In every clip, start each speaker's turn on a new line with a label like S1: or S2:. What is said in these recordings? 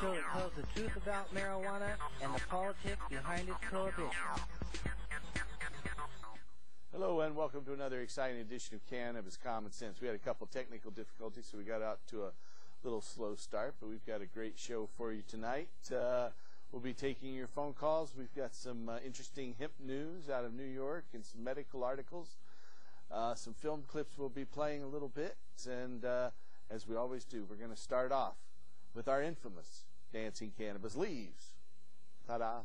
S1: show that tells the truth about marijuana and the politics behind its prohibition.
S2: Hello and welcome to another exciting edition of Cannabis Common Sense. We had a couple technical difficulties, so we got out to a little slow start, but we've got a great show for you tonight. We'll be taking your phone calls. We've got some interesting hemp news out of New York and some medical articles. Some film clips we'll be playing a little bit, and as we always do, we're going to start off with our infamous Dancing Cannabis Leaves. Ta-da!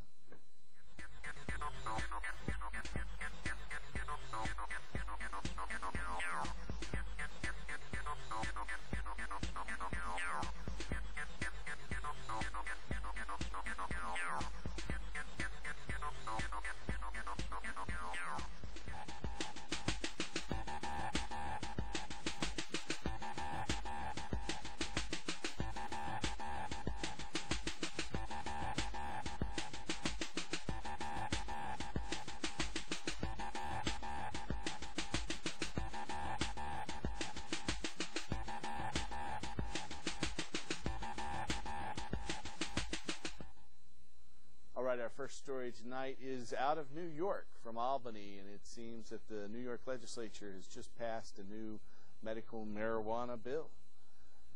S2: All right, our first story tonight is out of New York, from Albany, and it seems that the New York legislature has just passed a new medical marijuana bill.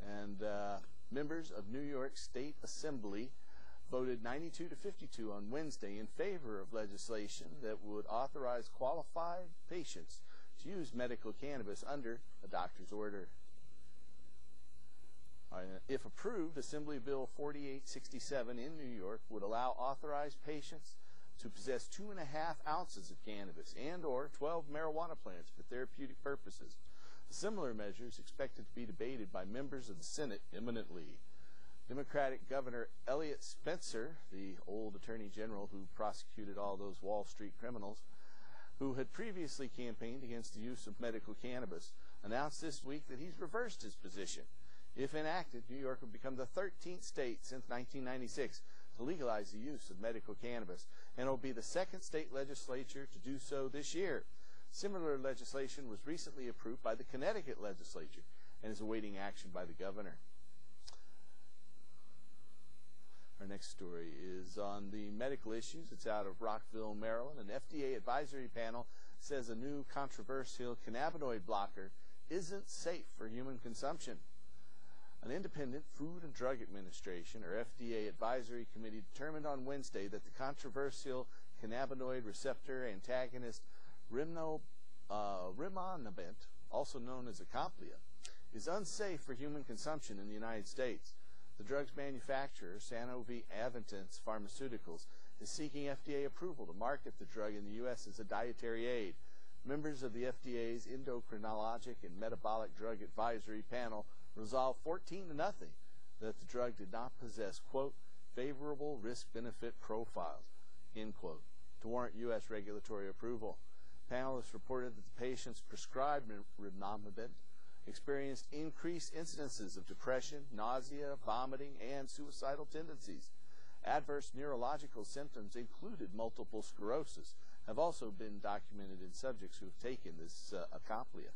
S2: And members of New York State Assembly voted 92 to 52 on Wednesday in favor of legislation that would authorize qualified patients to use medical cannabis under a doctor's order. If approved, Assembly Bill 4867 in New York would allow authorized patients to possess 2.5 ounces of cannabis and or 12 marijuana plants for therapeutic purposes. A similar measure is expected to be debated by members of the Senate imminently. Democratic Governor Elliot Spencer, the old Attorney General who prosecuted all those Wall Street criminals, who had previously campaigned against the use of medical cannabis, announced this week that he's reversed his position. If enacted, New York would become the 13th state since 1996 to legalize the use of medical cannabis, and it will be the second state legislature to do so this year. Similar legislation was recently approved by the Connecticut legislature and is awaiting action by the governor. Our next story is on the medical issues. It's out of Rockville, Maryland. An FDA advisory panel says a new controversial cannabinoid blocker isn't safe for human consumption. An independent Food and Drug Administration, or FDA, advisory committee determined on Wednesday that the controversial cannabinoid receptor antagonist rimonabant, also known as Acomplia, is unsafe for human consumption in the United States. The drug's manufacturer, Sanofi Aventis Pharmaceuticals, is seeking FDA approval to market the drug in the U.S. as a dietary aid. Members of the FDA's Endocrinologic and Metabolic Drug Advisory Panel resolved 14-0 that the drug did not possess, quote, favorable risk-benefit profiles, end quote, to warrant U.S. regulatory approval. Panelists reported that the patients prescribed rimonabant experienced increased incidences of depression, nausea, vomiting, and suicidal tendencies. Adverse neurological symptoms included multiple sclerosis, have also been documented in subjects who have taken this Acomplia.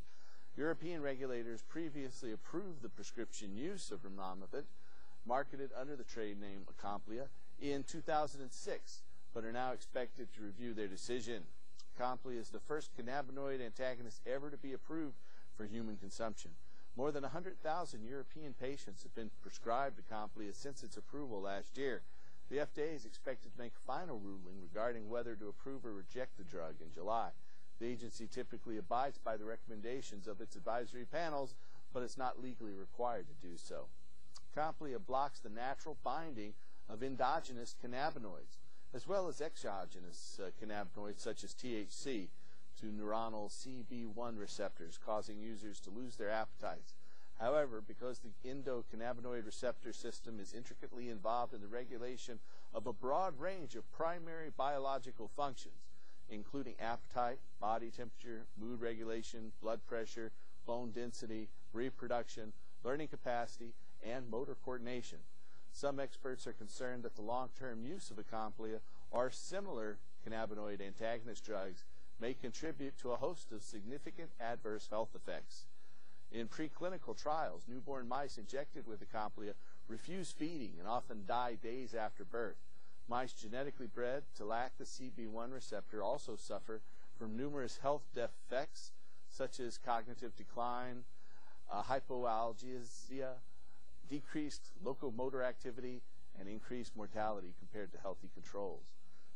S2: European regulators previously approved the prescription use of rimonabant, marketed under the trade name Acomplia, in 2006, but are now expected to review their decision. Acomplia is the first cannabinoid antagonist ever to be approved for human consumption. More than 100,000 European patients have been prescribed Acomplia since its approval last year. The FDA is expected to make a final ruling regarding whether to approve or reject the drug in July. The agency typically abides by the recommendations of its advisory panels, but it's not legally required to do so. Acomplia blocks the natural binding of endogenous cannabinoids, as well as exogenous cannabinoids such as THC, to neuronal CB1 receptors, causing users to lose their appetites. However, because the endocannabinoid receptor system is intricately involved in the regulation of a broad range of primary biological functions, including appetite, body temperature, mood regulation, blood pressure, bone density, reproduction, learning capacity, and motor coordination. Some experts are concerned that the long-term use of Acomplia or similar cannabinoid antagonist drugs may contribute to a host of significant adverse health effects. In preclinical trials, newborn mice injected with Acomplia refuse feeding and often die days after birth. Mice genetically bred to lack the CB1 receptor also suffer from numerous health defects such as cognitive decline, hypoalgesia, decreased locomotor activity, and increased mortality compared to healthy controls.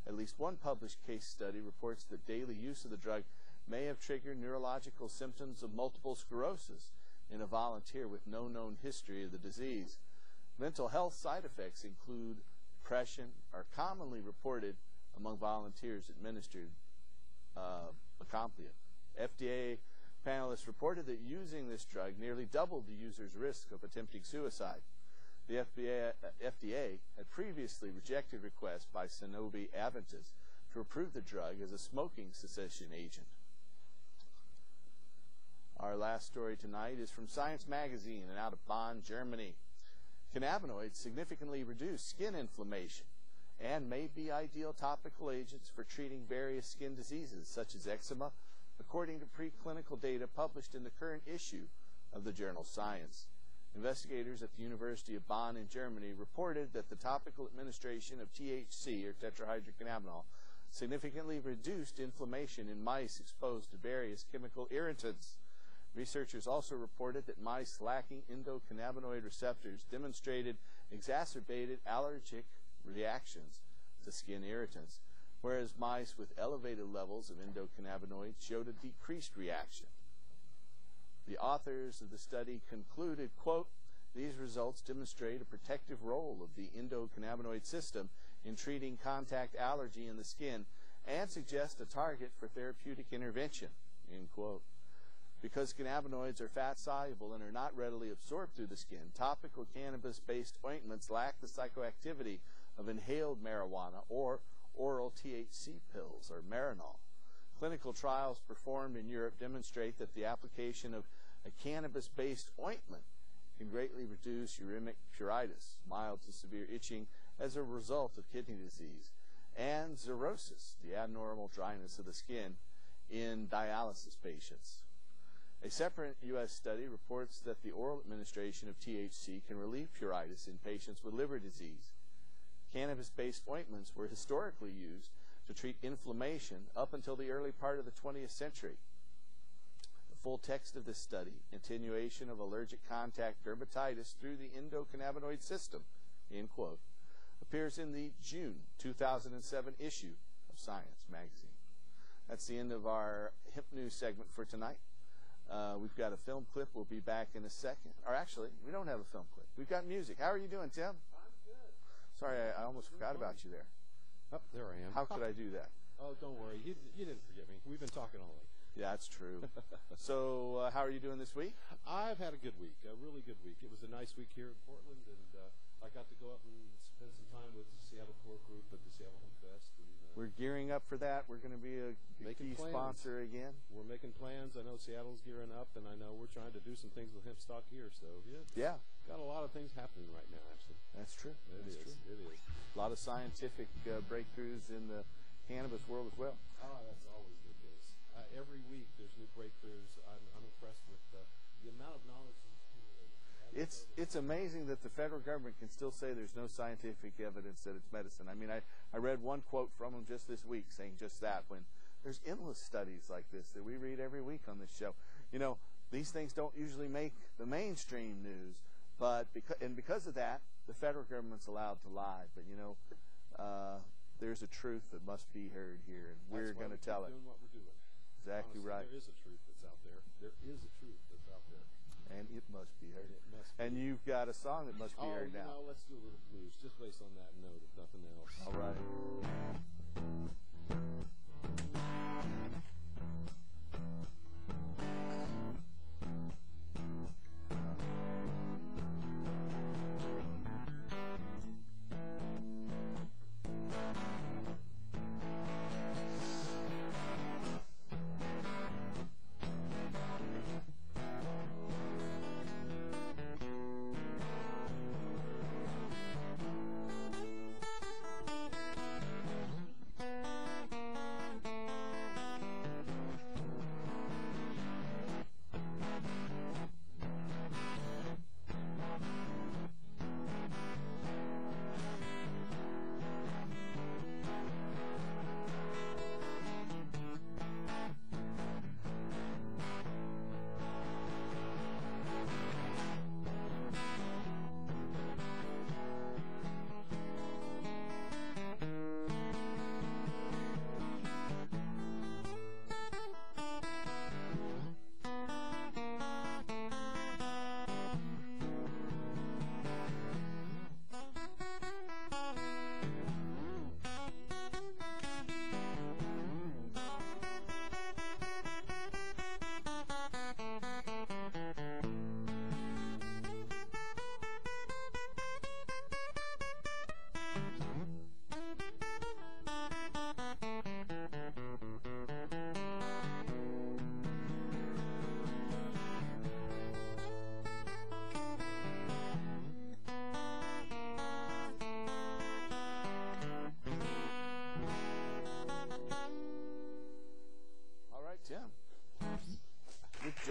S2: At least one published case study reports that daily use of the drug may have triggered neurological symptoms of multiple sclerosis in a volunteer with no known history of the disease. Mental health side effects include depression, are commonly reported among volunteers administered Accomplia. FDA panelists reported that using this drug nearly doubled the user's risk of attempting suicide. The FDA had previously rejected requests by Sanofi Aventis to approve the drug as a smoking cessation agent. Our last story tonight is from Science Magazine and out of Bonn, Germany. Cannabinoids significantly reduce skin inflammation and may be ideal topical agents for treating various skin diseases such as eczema, according to preclinical data published in the current issue of the journal Science. Investigators at the University of Bonn in Germany reported that the topical administration of THC, or tetrahydrocannabinol, significantly reduced inflammation in mice exposed to various chemical irritants. Researchers also reported that mice lacking endocannabinoid receptors demonstrated exacerbated allergic reactions to skin irritants, whereas mice with elevated levels of endocannabinoids showed a decreased reaction. The authors of the study concluded, quote, "These results demonstrate a protective role of the endocannabinoid system in treating contact allergy in the skin and suggest a target for therapeutic intervention," end quote. Because cannabinoids are fat-soluble and are not readily absorbed through the skin, topical cannabis-based ointments lack the psychoactivity of inhaled marijuana or oral THC pills, or Marinol. Clinical trials performed in Europe demonstrate that the application of a cannabis-based ointment can greatly reduce uremic pruritus, mild to severe itching as a result of kidney disease, and xerosis, the abnormal dryness of the skin, in dialysis patients. A separate U.S. study reports that the oral administration of THC can relieve pruritus in patients with liver disease. Cannabis-based ointments were historically used to treat inflammation up until the early part of the 20th century. The full text of this study, Attenuation of Allergic Contact Dermatitis Through the Endocannabinoid System, end quote, appears in the June 2007 issue of Science Magazine. That's the end of our Hemp News segment for tonight. We've got a film clip. We'll be back in a second. Or actually, we don't have a film clip. We've got music. How are you doing, Tim?
S3: I'm good.
S2: Sorry, I almost forgot about you there.
S3: Oh, there I am.
S2: How could I do that?
S3: Oh, don't worry. You didn't forget me. We've been talking all week.
S2: Yeah, that's true. So, how are you doing this week?
S3: I've had a good week, a really good week. It was a nice week here in Portland, and I got to go up and spend some time with the Seattle Core Group at the Seattle Hemp Fest. And,
S2: we're gearing up for that. We're going to be a key sponsor again.
S3: We're making plans. I know Seattle's gearing up, and I know we're trying to do some things with hemp stock here. So, yeah. Got a lot of things happening right now, actually.
S2: That's true.
S3: It is.
S2: A lot of scientific breakthroughs in the cannabis world as well.
S3: Oh, that's always the case. Every week there's new breakthroughs. I'm impressed with the amount of knowledge that's accumulated.
S2: It's amazing that the federal government can still say there's no scientific evidence that it's medicine. I mean, I read one quote from them just this week saying just that, when there's endless studies like this that we read every week on this show. You know, these things don't usually make the mainstream news, but because of that, the federal government's allowed to lie. But, you know, there's a truth that must be heard here, and we're going to tell it.
S3: Doing what we're doing.
S2: Exactly.
S3: Honestly,
S2: right.
S3: There is a truth that's out there. There is a truth that's out there.
S2: And it must be heard. And you've got a song that must be heard now.
S3: Oh, let's do a little blues, just based on that note, if nothing else.
S2: All right.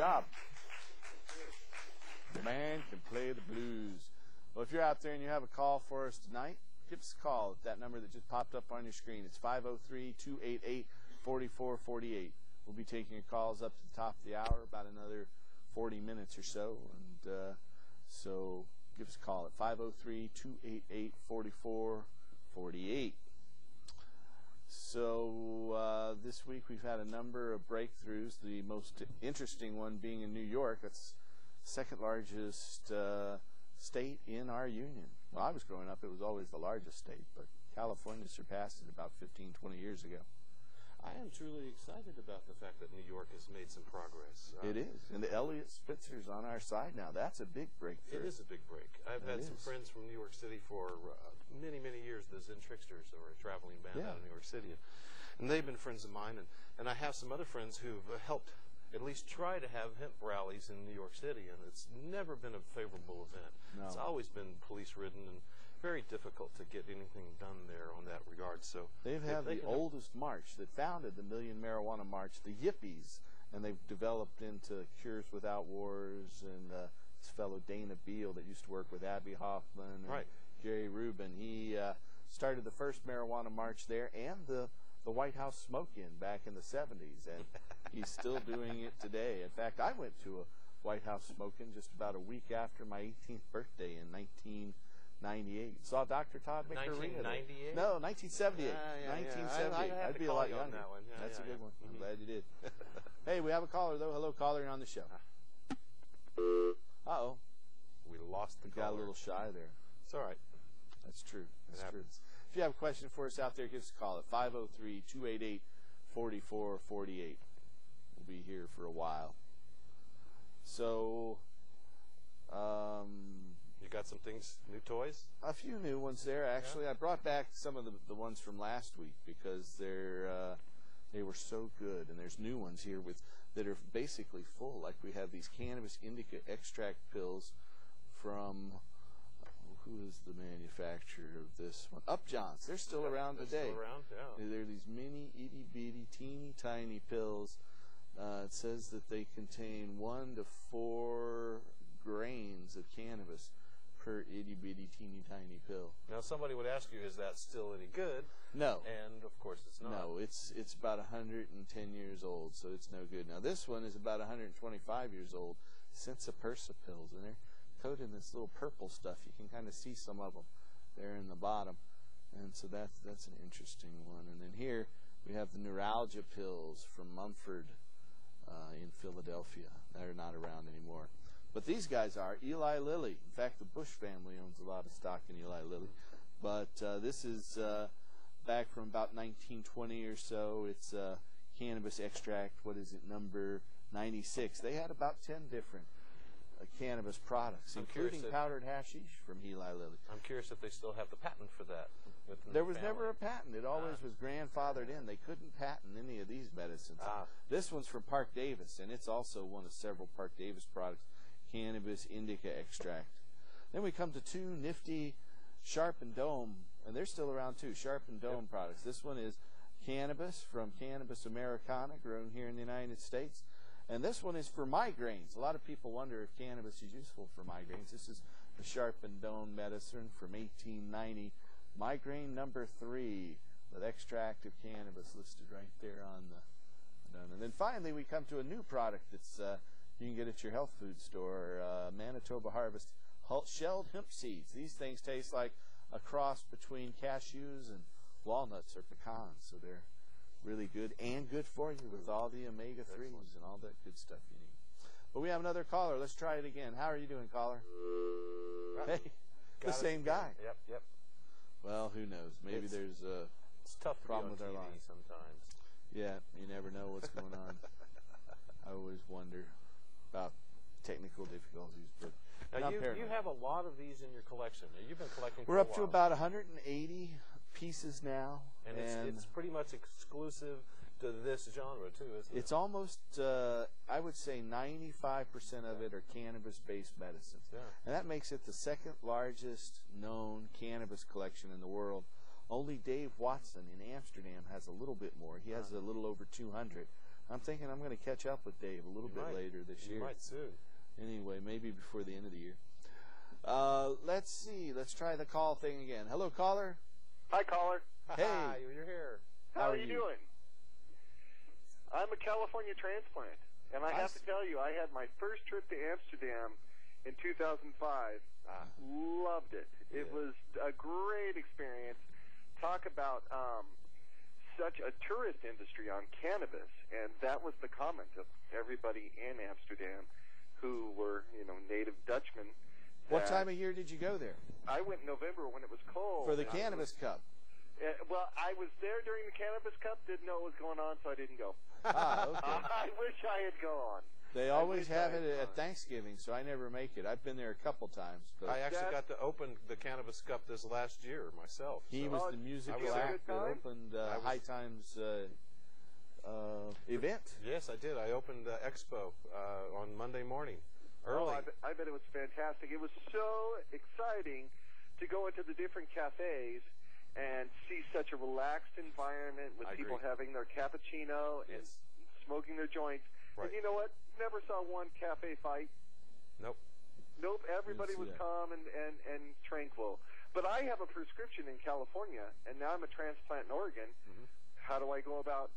S2: job. The man can play the blues. Well, if you're out there and you have a call for us tonight, give us a call at that number that just popped up on your screen. It's 503-288-4448. We'll be taking your calls up to the top of the hour, about another 40 minutes or so. And so give us a call at 503-288-4448. So this week we've had a number of breakthroughs, the most interesting one being in New York. That's the second largest state in our union. Well, I was growing up, it was always the largest state, but California surpassed it about 15, 20 years ago.
S3: I am truly excited about the fact that New York has made some progress.
S2: It is. And the Elliott Spitzer's on our side now. That's a big breakthrough.
S3: It is a big break. I've had some friends from New York City for many, many years. The Zen Tricksters, or a traveling band out of New York City. And they've been friends of mine. And I have some other friends who've helped at least try to have hemp rallies in New York City. And it's never been a favorable event. No. It's always been police-ridden and very difficult to get anything done there on that regard. So
S2: they've had the oldest march that founded the Million Marijuana March, the Yippies, and they've developed into Cures Without Wars, and this fellow Dana Beal that used to work with Abby Hoffman and Jerry Rubin. He started the first marijuana march there, and the White House smoke-in back in the 70s, and he's still doing it today. In fact, I went to a White House smoke-in just about a week after my 18th birthday in 1998. Saw Dr. Todd McCurry. 1998? No, 1978. 1978. I'd be a lot younger.
S3: That one.
S2: That's a good one. I'm glad you did. Hey, we have a caller, though. Hello, caller. You're on the show. Uh-oh.
S3: We lost the caller.
S2: Got a little shy there.
S3: It's all right.
S2: That's true. That's true. If you have a question for us out there, give us a call at 503-288-4448. We'll be here for a while. So,
S3: you got some things, new toys?
S2: A few new ones there, actually. I brought back some of the ones from last week because they were so good. And there's new ones here that are basically full. Like we have these cannabis indica extract pills from, who is the manufacturer of this one? Upjohn's. They're still around today.
S3: Still around, yeah.
S2: They're these mini, itty-bitty, teeny-tiny pills. It says that they contain 1 to 4 grains of cannabis per itty-bitty, teeny-tiny pill.
S3: Now, somebody would ask you, is that still any good?
S2: No.
S3: And, of course, it's not.
S2: No, it's about 110 years old, so it's no good. Now, this one is about 125 years old. Sensipersa pills, and they're coated in this little purple stuff. You can kind of see some of them there in the bottom. And so that's an interesting one. And then here we have the neuralgia pills from Mumford in Philadelphia. They're not around anymore. But these guys are Eli Lilly. In fact, the Bush family owns a lot of stock in Eli Lilly. But this is back from about 1920 or so. It's cannabis extract, what is it, number 96. They had about 10 different cannabis products, including powdered hashish from Eli Lilly.
S3: I'm curious if they still have the patent for that.
S2: There was never a patent. It always was grandfathered in. They couldn't patent any of these medicines. This one's from Park Davis, and it's also one of several Park Davis products, cannabis indica extract. Then we come to two nifty Sharp and Dome, and they're still around too, Sharp and Dome products. This one is cannabis from Cannabis Americana, grown here in the United States. And this one is for migraines. A lot of people wonder if cannabis is useful for migraines. This is the Sharp and Dome medicine from 1890. Migraine number 3 with extract of cannabis listed right there on the done. And then finally we come to a new product that's you can get at your health food store, Manitoba Harvest shelled hemp seeds. These things taste like a cross between cashews and walnuts or pecans, so they're really good and good for you with all the omega-3s and all that good stuff you need. But we have another caller. Let's try it again. How are you doing, caller? Hey, the same guy.
S3: Yep.
S2: Well, who knows? Maybe there's a problem with our line
S3: sometimes.
S2: Yeah, you never know what's going on. I always wonder about technical difficulties. But
S3: now you have a lot of these in your collection. You've been collecting for
S2: We're
S3: a
S2: up
S3: while.
S2: to about 180 pieces now.
S3: And it's pretty much exclusive to this genre, too, isn't it?
S2: It's almost, I would say 95% of it are cannabis-based medicines.
S3: Yeah.
S2: And that makes it the second largest known cannabis collection in the world. Only Dave Watson in Amsterdam has a little bit more. He has a little over 200. I'm thinking I'm going to catch up with Dave a little bit later this year.
S3: You might soon.
S2: Anyway, maybe before the end of the year. Let's see. Let's try the call thing again. Hello, caller.
S4: Hi, caller.
S2: Hey.
S3: Hi, you're here.
S4: How are you doing? I'm a California transplant, and I have to tell you, I had my first trip to Amsterdam in 2005. Loved it. It was a great experience. Talk about such a tourist industry on cannabis, and that was the comment of everybody in Amsterdam who were, native Dutchmen.
S2: What time of year did you go there?
S4: I went in November when it was cold.
S2: For the Cannabis Cup.
S4: Well, I was there during the Cannabis Cup, didn't know what was going on, so I didn't go.
S2: Okay.
S4: I wish I had gone.
S2: They always have it at Thanksgiving, so I never make it. I've been there a couple times. But
S3: I actually got to open the Cannabis Cup this last year myself.
S2: He was the musical act that opened High Times event.
S3: Yes, I did. I opened the Expo on Monday morning, early.
S4: I bet it was fantastic. It was so exciting to go into the different cafes and see such a relaxed environment with people having their cappuccino and smoking their joints.
S3: Right.
S4: And you know what? Never saw one cafe fight.
S3: Nope.
S4: Everybody was calm and tranquil. But I have a prescription in California, and now I'm a transplant in Oregon.
S3: Mm-hmm.
S4: How do I go about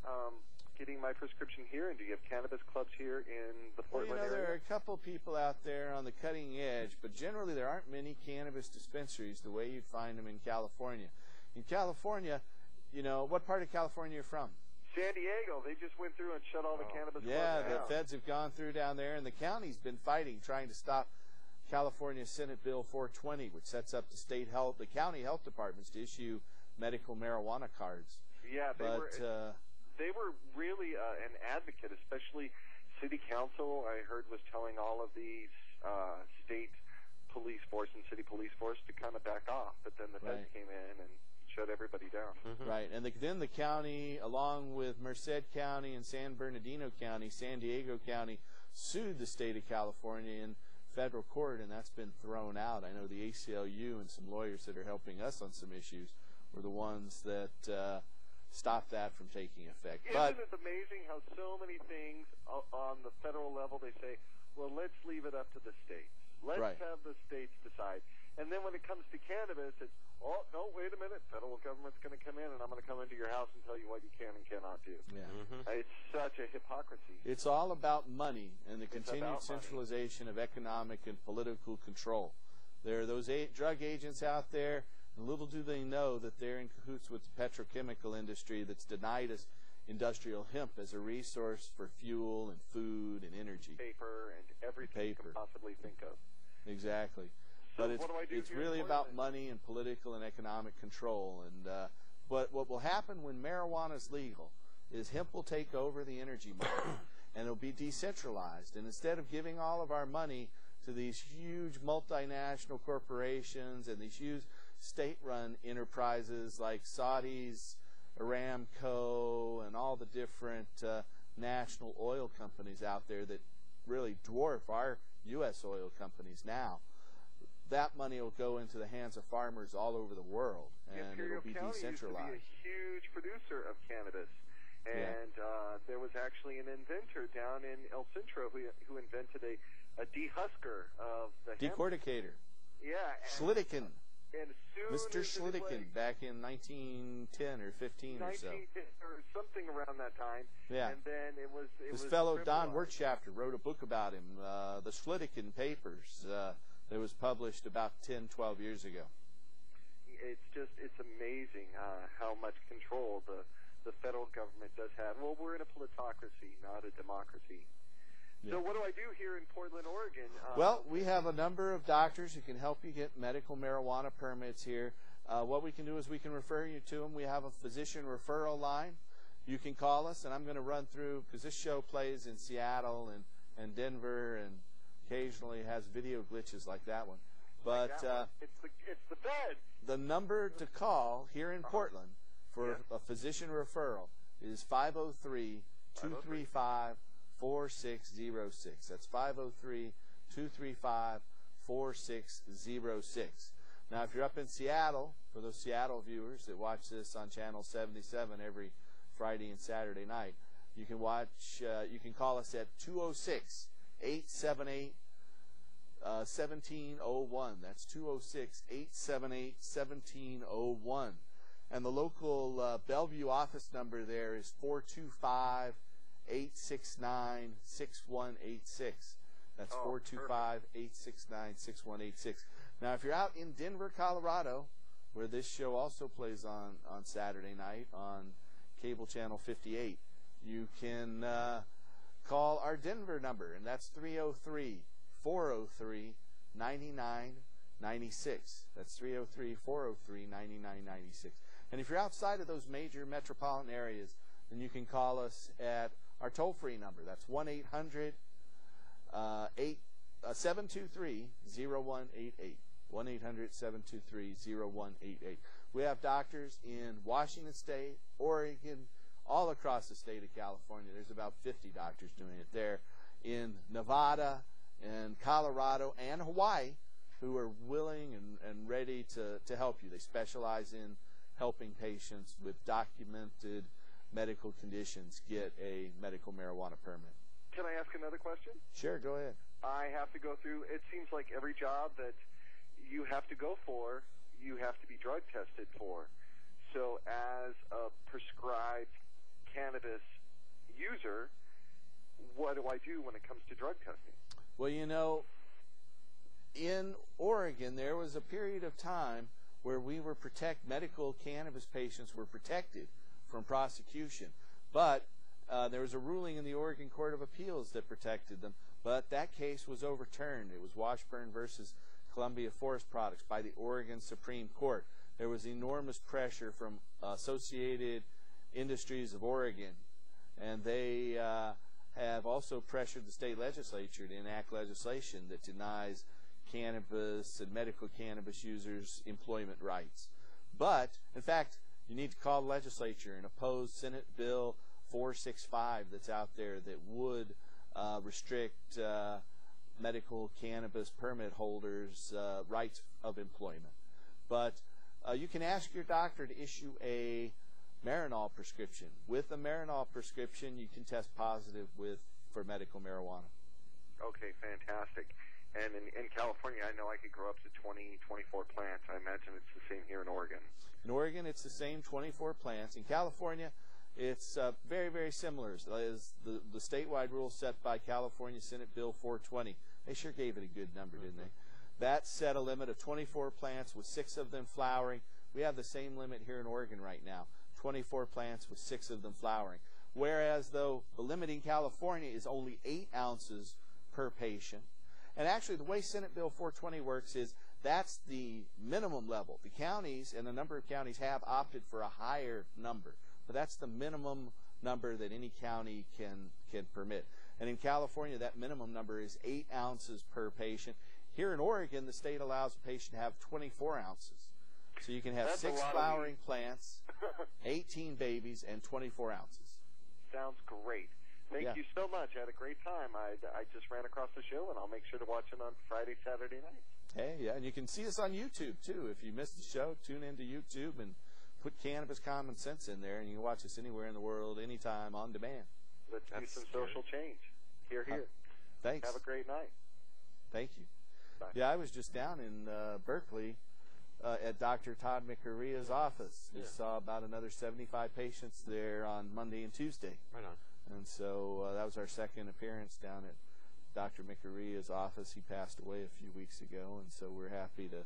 S4: getting my prescription here? And do you have cannabis clubs here in the Portland area?
S2: There are a couple people out there on the cutting edge, but generally there aren't many cannabis dispensaries the way you'd find them in California. In California, what part of California are you from?
S4: San Diego. They just went through and shut all the cannabis clubs
S2: down.
S4: down.
S2: The feds have gone through down there, and the county's been fighting, trying to stop California Senate Bill 420, which sets up the county health departments to issue medical marijuana cards.
S4: Yeah, they were really an advocate, especially city council. I heard was telling all of these state police force and city police force to kind of back off, but then the feds came in and shut everybody down.
S2: Mm-hmm. Right, and then the county, along with Merced County and San Bernardino County, San Diego County, sued the state of California in federal court, and that's been thrown out. I know the ACLU and some lawyers that are helping us on some issues were the ones that stopped that from taking effect.
S4: Isn't it amazing how so many things on the federal level they say, well, let's leave it up to the states. Let's have the states decide. And then when it comes to cannabis, it's, oh, no, wait a minute. Federal government's going to come in, and I'm going to come into your house and tell you what you can and cannot do.
S2: Yeah.
S3: Mm-hmm.
S4: It's such a hypocrisy.
S2: It's all about money and the continued centralization of economic and political control. There are those drug agents out there, and little do they know that they're in cahoots with the petrochemical industry that's denied us industrial hemp as a resource for fuel and food and energy.
S4: Paper and everything you can possibly think of.
S2: Exactly. But it's really about money and political and economic control. And but what will happen when marijuana is legal is hemp will take over the energy market, and it'll be decentralized. And instead of giving all of our money to these huge multinational corporations and these huge state-run enterprises like Saudi's Aramco and all the different national oil companies out there that really dwarf our U.S. oil companies now, that money will go into the hands of farmers all over the world, and it'll be decentralized.
S4: Used to be a huge producer of cannabis, and there was actually an inventor down in El Centro who invented a dehusker of the
S2: decorticator.
S4: Yeah.
S2: Schlittiken.
S4: And
S2: Mr. Schlittiken back in 1910 or 15 or so.
S4: Or something around that time.
S2: Yeah.
S4: And then
S2: this fellow Don Wirtschafter wrote a book about him, the Schlittiken Papers, that was published about 10, 12 years ago.
S4: It's amazing how much control the federal government does have. Well, we're in a plutocracy, not a democracy. Yeah. So what do I do here in Portland, Oregon?
S2: Well, we have a number of doctors who can help you get medical marijuana permits here. What we can do is we can refer you to them. We have a physician referral line. You can call us, and I'm going to run through, because this show plays in Seattle and Denver and occasionally has video glitches like that one. But
S4: it's the bed.
S2: The number to call here in Portland for a physician referral is 503-235-4606. That's 503-235-4606. Now, if you're up in Seattle, for those Seattle viewers that watch this on Channel 77 every Friday and Saturday night, You can watch. You can call us at 206-878-1701. That's 206-878-1701. And the local Bellevue office number there is 425-869-6186. That's 425-869-6186. Now, if you're out in Denver, Colorado, where this show also plays on Saturday night on cable channel 58, you can call our Denver number, and that's 303-403-9996. That's 303-403-9996. And if you're outside of those major metropolitan areas, then you can call us at our toll-free number. That's 1-800-723-0188. 1-800-723-0188. We have doctors in Washington State, Oregon, all across the state of California. There's about 50 doctors doing it there. In Nevada and Colorado and Hawaii, who are willing and ready to help you. They specialize in helping patients with documented medical conditions get a medical marijuana permit.
S4: Can I ask another question?
S2: Sure, go ahead.
S4: I have to go through, it seems like every job that you have to go for, you have to be drug tested for. So as a prescribed cannabis user, what do I do when it comes to drug testing?
S2: Well, you know, in Oregon, there was a period of time where we were medical cannabis patients were protected from prosecution. But there was a ruling in the Oregon Court of Appeals that protected them, but that case was overturned. It was Washburn versus Columbia Forest Products by the Oregon Supreme Court. There was enormous pressure from Associated Industries of Oregon, and they have also pressured the state legislature to enact legislation that denies cannabis and medical cannabis users employment rights. But, in fact, you need to call the legislature and oppose Senate Bill 465 that's out there that would restrict medical cannabis permit holders' rights of employment. But you can ask your doctor to issue a Marinol prescription. With a Marinol prescription, you can test positive for medical marijuana.
S4: Okay, fantastic. And in California, I know I could grow up to 24 plants. I imagine it's the same here in Oregon.
S2: In Oregon, it's the same 24 plants. In California, it's very, very similar. As the statewide rule set by California Senate Bill 420. They sure gave it a good number, didn't they? That set a limit of 24 plants with 6 of them flowering. We have the same limit here in Oregon right now, 24 plants with 6 of them flowering. Whereas, though, the limit in California is only 8 ounces per patient. And actually, the way Senate Bill 420 works is that's the minimum level. The counties, and a number of counties have opted for a higher number. But that's the minimum number that any county can permit. And in California, that minimum number is 8 ounces per patient. Here in Oregon, the state allows a patient to have 24 ounces. So you can have 6 flowering plants, 18 babies, and 24 ounces.
S4: Sounds great. Thank you so much. I had a great time. I just ran across the show, and I'll make sure to watch it on Friday, Saturday night.
S2: Hey, yeah, and you can see us on YouTube, too. If you missed the show, tune into YouTube and put Cannabis Common Sense in there, and you can watch us anywhere in the world, anytime, on demand.
S4: Let's do some social change. Here.
S2: Thanks.
S4: Have a great night.
S2: Thank you.
S4: Bye.
S2: Yeah, I was just down in Berkeley at Dr. Todd McCurria's office. We saw about another 75 patients there on Monday and Tuesday.
S3: Right on.
S2: And so that was our second appearance down at Dr. McCurria's office. He passed away a few weeks ago, and so we're happy to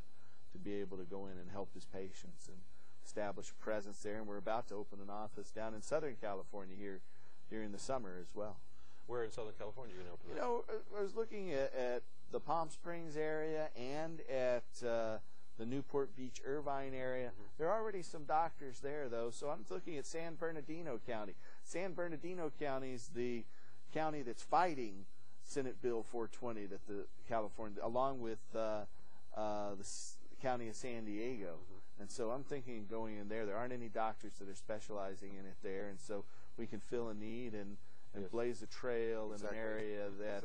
S2: be able to go in and help his patients and establish a presence there. And we're about to open an office down in Southern California here during the summer as well.
S3: Where in Southern California are you going to open that?
S2: You know, I was looking at the Palm Springs area and at the Newport Beach, Irvine area. Mm-hmm. There are already some doctors there, though, so I'm looking at San Bernardino County. San Bernardino County is the county that's fighting Senate Bill 420 that the California, along with the county of San Diego. Mm-hmm. And so I'm thinking of going in there. There aren't any doctors that are specializing in it there, and so we can fill a need and blaze a trail in an area that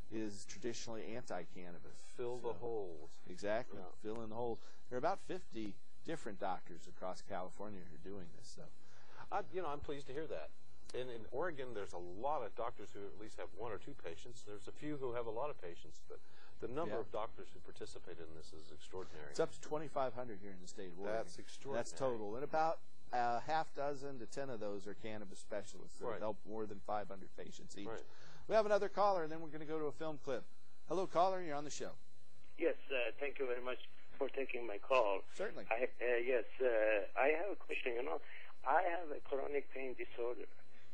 S2: is traditionally anti-cannabis.
S3: Fill the holes.
S2: Exactly. Yeah. Fill in the holes. There are about 50 different doctors across California who are doing this. So,
S3: I'm pleased to hear that. And in Oregon, there's a lot of doctors who at least have 1 or 2 patients. There's a few who have a lot of patients, but the number of doctors who participate in this is extraordinary.
S2: It's up to 2,500 here in the state of Oregon.
S3: That's extraordinary.
S2: That's total. And about half dozen to 10 of those are cannabis specialists that help more than 500 patients each.
S3: Right.
S2: We have another caller, and then we're going to go to a film clip. Hello, caller. You're on the show.
S5: Yes, thank you very much for taking my call.
S2: Certainly.
S5: Yes, I have a question. You know, I have a chronic pain disorder,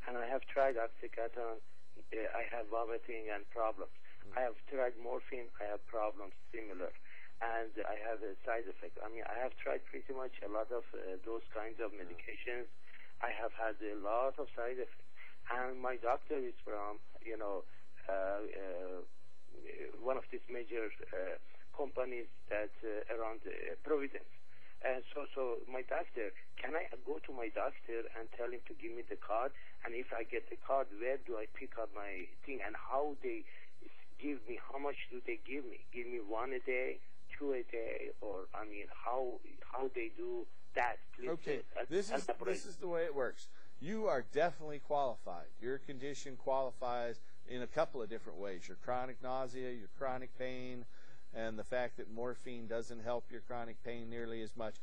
S5: and I have tried oxycodone. I have vomiting and problems. I have tried morphine. I have problems similar, and I have a side effect. I mean, I have tried pretty much a lot of those kinds of medications. I have had a lot of side effects, and my doctor is from, you know, one of these major companies that around Providence. And so my doctor, can I go to my doctor and tell him to give me the card? And if I get the card, where do I pick up my thing? And how they give me, how much do they give me? Give me 1 a day, 2 a day, or, I mean, how they do that? Please,
S2: okay, this is the way it works. You are definitely qualified. Your condition qualifies in a couple of different ways. Your chronic nausea, your chronic pain, and the fact that morphine doesn't help your chronic pain nearly as much.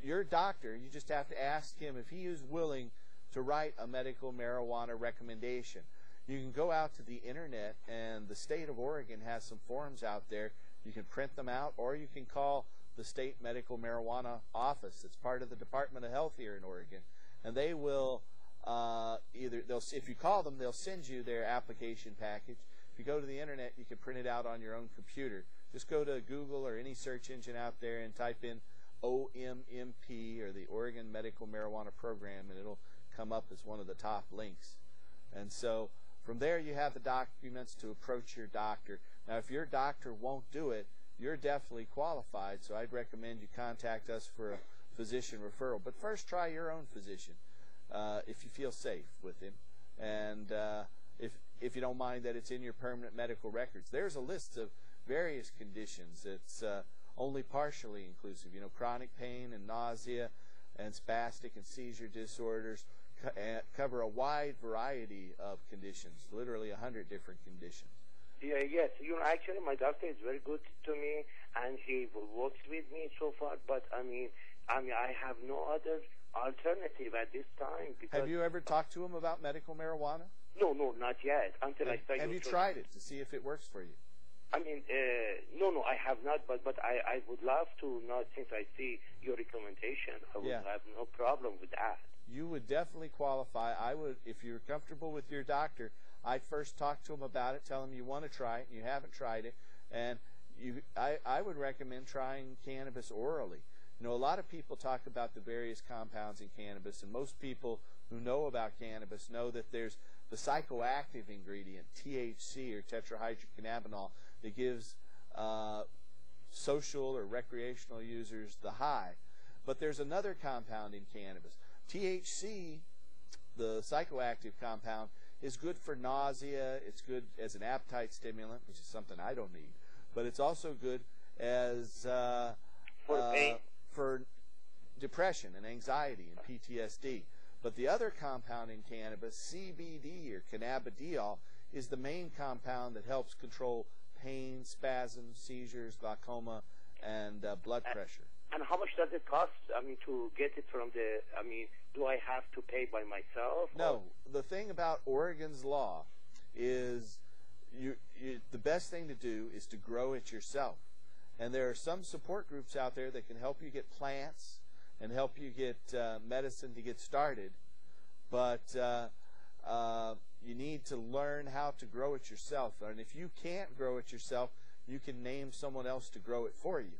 S2: Your doctor, you just have to ask him if he is willing to write a medical marijuana recommendation. You can go out to the internet, and the state of Oregon has some forms out there. You can print them out, or you can call the state medical marijuana office. It's part of the Department of Health here in Oregon, and they will if you call them, they'll send you their application package. If you go to the internet, you can print it out on your own computer. Just go to Google or any search engine out there and type in OMMP, or the Oregon Medical Marijuana Program, and it'll come up as one of the top links. And so from there, you have the documents to approach your doctor. Now, if your doctor won't do it, you're definitely qualified, so I'd recommend you contact us for a physician referral. But first, try your own physician if you feel safe with him, and if you don't mind that it's in your permanent medical records. There's a list of various conditions. It's only partially inclusive. You know, chronic pain and nausea and spastic and seizure disorders cover a wide variety of conditions, literally 100 different conditions.
S5: Yeah, yes. You know, actually, my doctor is very good to me, and he works with me so far. But I mean, I have no other alternative at this time. Because
S2: have you ever talked to him about medical marijuana?
S5: No, not yet. Until I started.
S2: Have you tried it to see if it works for you?
S5: I mean, no, I have not. But I would love to. Not since I see your recommendation, I would have no problem with that.
S2: You would definitely qualify. I would, if you're comfortable with your doctor, I'd first talk to him about it, tell him you want to try it and you haven't tried it, and I would recommend trying cannabis orally. You know, a lot of people talk about the various compounds in cannabis, and most people who know about cannabis know that there's the psychoactive ingredient, THC, or tetrahydrocannabinol, that gives social or recreational users the high. But there's another compound in cannabis. THC, the psychoactive compound, is good for nausea. It's good as an appetite stimulant, which is something I don't need. But it's also good as for depression and anxiety and PTSD. But the other compound in cannabis, CBD or cannabidiol, is the main compound that helps control pain, spasms, seizures, glaucoma, and blood pressure.
S5: And how much does it cost, I mean, to get it from the, I mean, do I have to pay by myself?
S2: No. The thing about Oregon's law is the best thing to do is to grow it yourself. And there are some support groups out there that can help you get plants and help you get medicine to get started. But you need to learn how to grow it yourself. And if you can't grow it yourself, you can name someone else to grow it for you.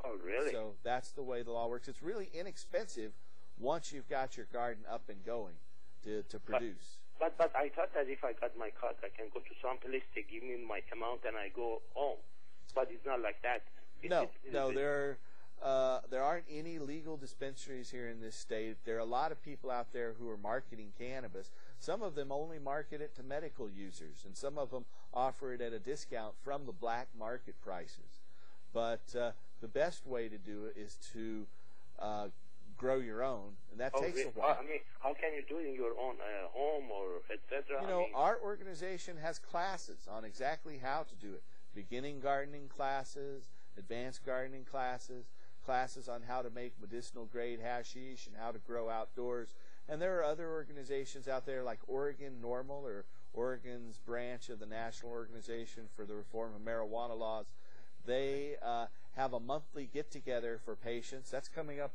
S5: Oh, really?
S2: So that's the way the law works. It's really inexpensive once you've got your garden up and going to produce.
S5: But I thought that if I got my card, I can go to some place, they give me my amount, and I go home. But it's not like that.
S2: No, there aren't any legal dispensaries here in this state. There are a lot of people out there who are marketing cannabis. Some of them only market it to medical users, and some of them offer it at a discount from the black market prices. But the best way to do it is to grow your own, and that takes a while.
S5: I mean, how can you do it in your own home or etc.?
S2: You know, our organization has classes on exactly how to do it. Beginning gardening classes, advanced gardening classes, classes on how to make medicinal grade hashish and how to grow outdoors. And there are other organizations out there like Oregon NORML, or Oregon's branch of the National Organization for the Reform of Marijuana Laws. They have a monthly get-together for patients. That's coming up,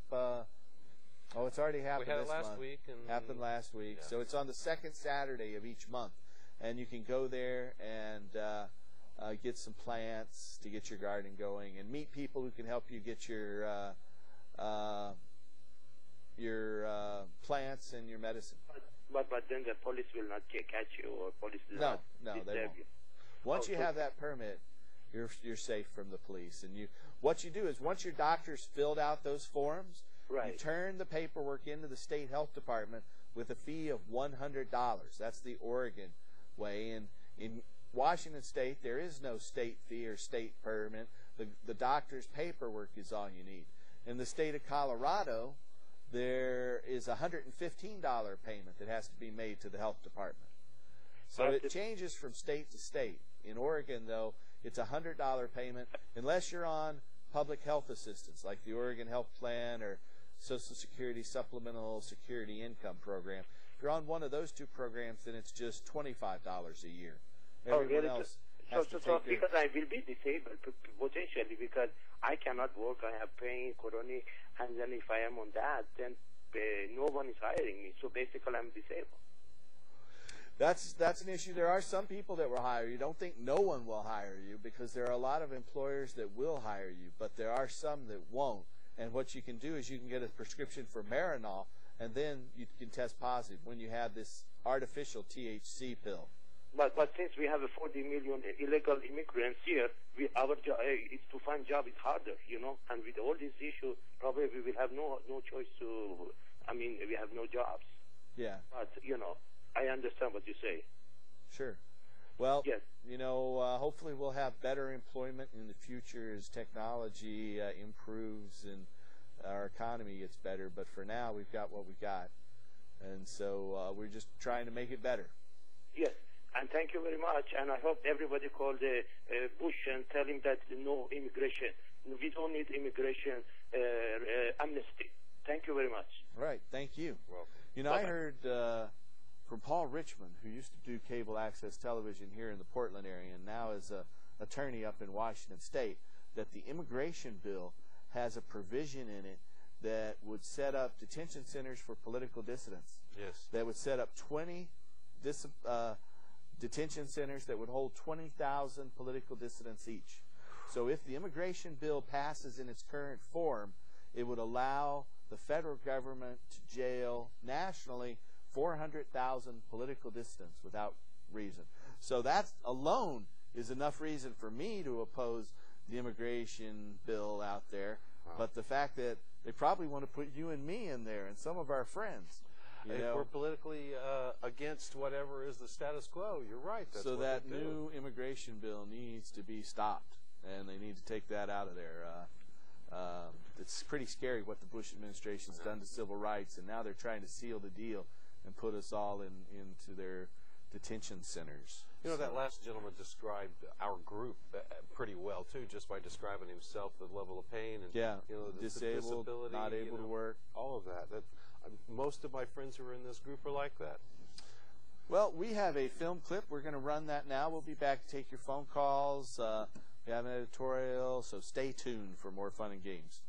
S2: it's already happened this month.
S3: We had it last week.
S2: Happened last week.
S3: Yeah.
S2: So it's on the second Saturday of each month. And you can go there and get some plants to get your garden going and meet people who can help you get your plants and your medicine.
S5: But then the police will not catch you, or police will not disturb you.
S2: Once you have that permit, you're safe from the police. And what you do is, once your doctor's filled out those forms, you turn the paperwork into the state health department with a fee of $100. That's the Oregon way. And in Washington State, there is no state fee or state permit. The doctor's paperwork is all you need. In the state of Colorado, there is a $115 payment that has to be made to the health department. So it changes from state to state. In Oregon, though, it's a $100 payment unless you're on public health assistance, like the Oregon Health Plan or Social Security Supplemental Security Income Program. If you're on one of those two programs, then it's just $25 a year. Everyone else has to take
S5: because I will be disabled potentially, because I cannot work, I have pain, chronic, and then if I am on that, then no one is hiring me. So basically, I'm disabled.
S2: That's an issue. There are some people that will hire you. Don't think no one will hire you, because there are a lot of employers that will hire you, but there are some that won't. And what you can do is you can get a prescription for Marinol, and then you can test positive when you have this artificial THC pill.
S5: But since we have 40 million illegal immigrants here, our job is to find job is harder, you know. And with all these issues, probably we will have no choice to. I mean, we have no jobs.
S2: Yeah.
S5: But you know, I understand what you say.
S2: Sure. Well,
S5: yes.
S2: You know, hopefully we'll have better employment in the future as technology improves and our economy gets better. But for now, we've got what we got, and so we're just trying to make it better.
S5: Yes. And thank you very much. And I hope everybody call Bush and tell him that no immigration. We don't need immigration amnesty. Thank you very much.
S2: Right. Thank you.
S3: Welcome.
S2: You know, I heard from Paul Richmond, who used to do cable access television here in the Portland area and now is an attorney up in Washington State, that the immigration bill has a provision in it that would set up detention centers for political dissidents.
S3: Yes.
S2: That would set up 20 detention centers that would hold 20,000 political dissidents each. So if the immigration bill passes in its current form, it would allow the federal government to jail nationally 400,000 political dissidents without reason. So that alone is enough reason for me to oppose the immigration bill out there.
S3: Wow.
S2: But the fact that they probably want to put you and me in there and some of our friends.
S3: If we're politically against whatever is the status quo, you're right. That's
S2: so
S3: what
S2: that
S3: they do.
S2: new immigration bill needs to be stopped, and they need to take that out of there. It's pretty scary what the Bush administration's done to civil rights, and now they're trying to seal the deal and put us all into their detention centers.
S3: You know, that last gentleman described our group pretty well, too, just by describing himself, the level of pain, and you know, the
S2: disabled,
S3: disability,
S2: not able to work.
S3: All of that. Most of my friends who are in this group are like that.
S2: Well, we have a film clip. We're going to run that now. We'll be back to take your phone calls. We have an editorial, so stay tuned for more fun and games.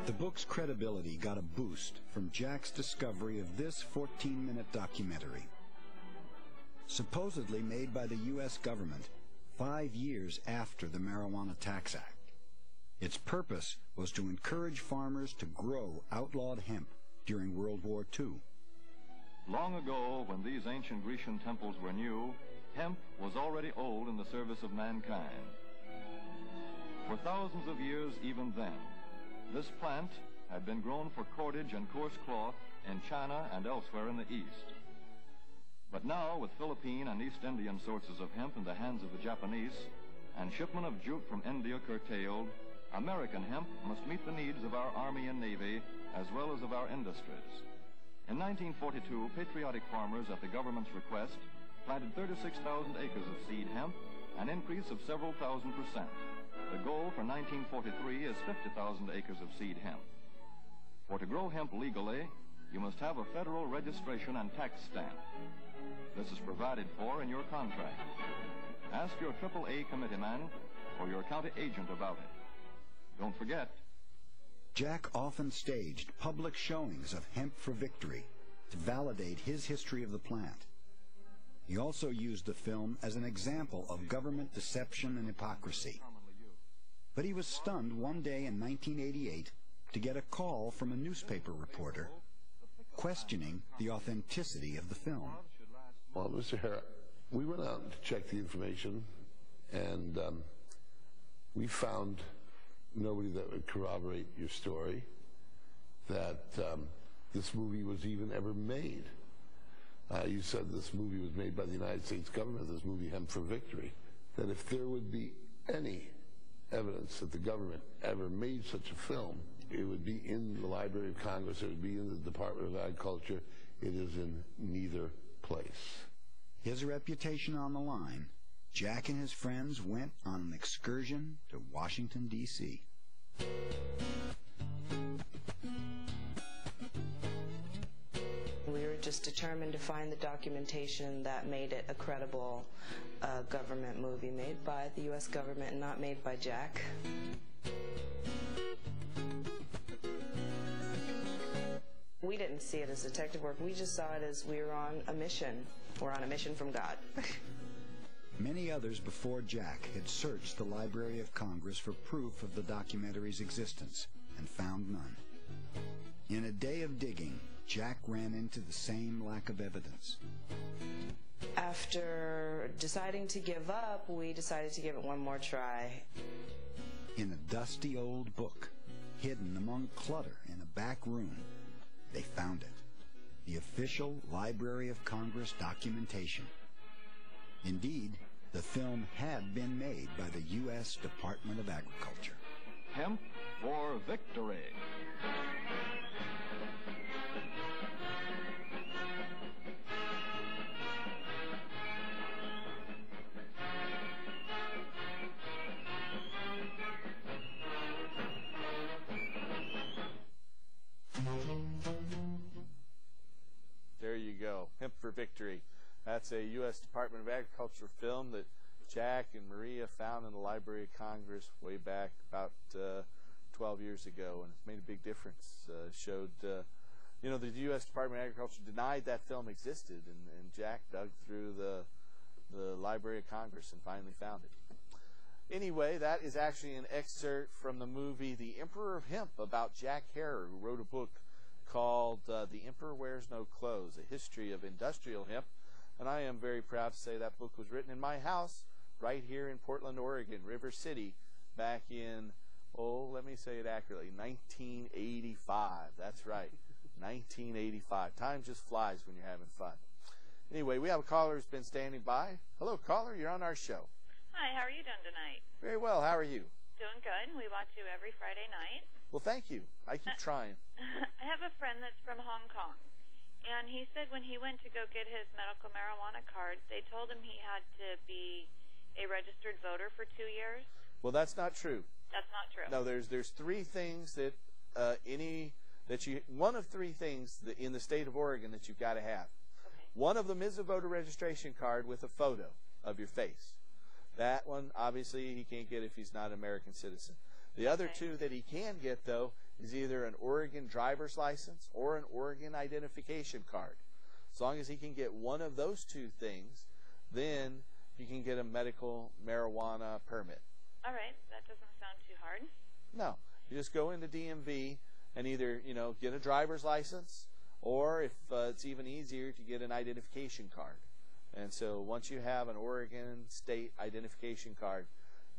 S6: The book's credibility got a boost from Jack's discovery of this 14-minute documentary. Supposedly made by the U.S. government 5 years after the Marijuana Tax Act. Its purpose was to encourage farmers to grow outlawed hemp during World War II.
S7: Long ago, when these ancient Grecian temples were new, hemp was already old in the service of mankind. For thousands of years even then, this plant had been grown for cordage and coarse cloth in China and elsewhere in the East. But now, with Philippine and East Indian sources of hemp in the hands of the Japanese, and shipment of jute from India curtailed, American hemp must meet the needs of our Army and Navy as well as of our industries. In 1942, patriotic farmers, at the government's request, planted 36,000 acres of seed hemp, an increase of several thousand %. The goal for 1943 is 50,000 acres of seed hemp. For to grow hemp legally, you must have a federal registration and tax stamp. This is provided for in your contract. Ask your AAA committeeman or your county agent about it. Don't forget,
S6: Jack often staged public showings of Hemp for Victory to validate his history of the plant. He also used the film as an example of government deception and hypocrisy. But he was stunned one day in 1988 to get a call from a newspaper reporter questioning the authenticity of the film.
S8: Well, Mr. Hara, we went out to check the information, and we found nobody that would corroborate your story, that this movie was even ever made. You said this movie was made by the United States government, this movie Hemp for Victory, that if there would be any evidence that the government ever made such a film, it would be in the Library of Congress, it would be in the Department of Agriculture. It is in neither place.
S6: His reputation on the line, Jack and his friends went on an excursion to Washington, D.C.
S9: We were just determined to find the documentation that made it a credible government movie made by the U.S. government and not made by Jack. We didn't see it as detective work. We just saw it as we were on a mission. We're on a mission from God.
S6: Many others before Jack had searched the Library of Congress for proof of the documentary's existence and found none. In a day of digging, Jack ran into the same lack of evidence.
S9: After deciding to give up, we decided to give it one more try.
S6: In a dusty old book, hidden among clutter in a back room, they found it. The official Library of Congress documentation. Indeed, the film had been made by the U.S. Department of Agriculture.
S7: Hemp for Victory.
S2: There you go, Hemp for Victory. That's a U.S. Department of Agriculture film that Jack and Maria found in the Library of Congress way back about 12 years ago, and it's made a big difference. Showed, the U.S. Department of Agriculture denied that film existed, and Jack dug through the Library of Congress and finally found it. Anyway, that is actually an excerpt from the movie The Emperor of Hemp about Jack Herer, who wrote a book called The Emperor Wears No Clothes, A History of Industrial Hemp. And I am very proud to say that book was written in my house right here in Portland, Oregon, River City, back in, let me say it accurately, 1985. That's right, 1985. Time just flies when you're having fun. Anyway, we have a caller who's been standing by. Hello, caller. You're on our show.
S10: Hi, how are you doing tonight?
S2: Very well. How are you?
S10: Doing good. We watch you every Friday night.
S2: Well, thank you. I keep trying.
S10: I have a friend that's from Hong Kong, and he said when he went to go get his medical marijuana card, they told him he had to be a registered voter for 2 years.
S2: Well, that's not true.
S10: That's not true.
S2: No, there's three things that one of three things that in the state of Oregon that you've got to have.
S10: Okay.
S2: One of them is a voter registration card with a photo of your face. That one, obviously, he can't get if he's not an American citizen. The other two that he can get, though, is either an Oregon driver's license or an Oregon identification card. As long as he can get one of those two things, then you can get a medical marijuana permit.
S10: All right. That doesn't sound too hard.
S2: No. You just go into DMV and either, get a driver's license, or if it's even easier, to get an identification card. And so once you have an Oregon state identification card,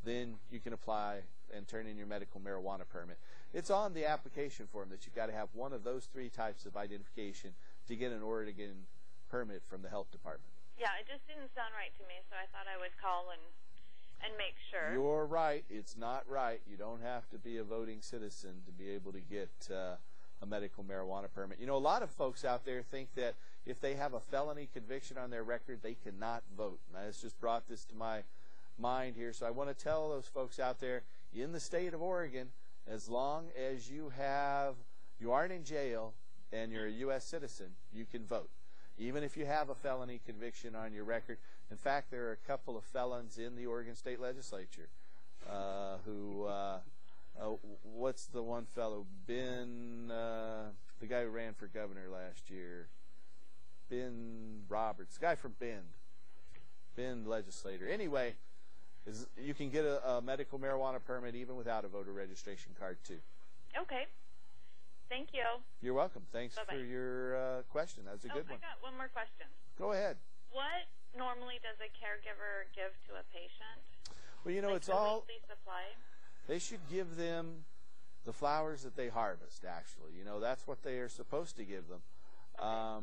S2: then you can apply and turn in your medical marijuana permit. It's on the application form that you've got to have one of those three types of identification to get an Oregon permit from the health department.
S10: Yeah, it just didn't sound right to me, so I thought I would call and make sure.
S2: You're right. It's not right. You don't have to be a voting citizen to be able to get a medical marijuana permit. You know, a lot of folks out there think that if they have a felony conviction on their record, they cannot vote. And I just brought this to my mind here, so I want to tell those folks out there in the state of Oregon, as long as you aren't in jail and you're a U.S. citizen, you can vote, even if you have a felony conviction on your record. In fact, there are a couple of felons in the Oregon State Legislature who, what's the one fellow, Ben, the guy who ran for governor last year, Ben Roberts, the guy from Bend legislator. Anyway, you can get a medical marijuana permit even without a voter registration card, too.
S10: Okay. Thank you.
S2: You're welcome. Thanks
S10: Bye-bye.
S2: for your question. That was a good one.
S10: I got one more question.
S2: Go ahead.
S10: What normally does a caregiver give to a patient?
S2: Well, you know,
S10: like
S2: it's
S10: the
S2: all...
S10: weekly supply?
S2: They should give them the flowers that they harvest, actually. You know, that's what they are supposed to give them.
S10: Okay. How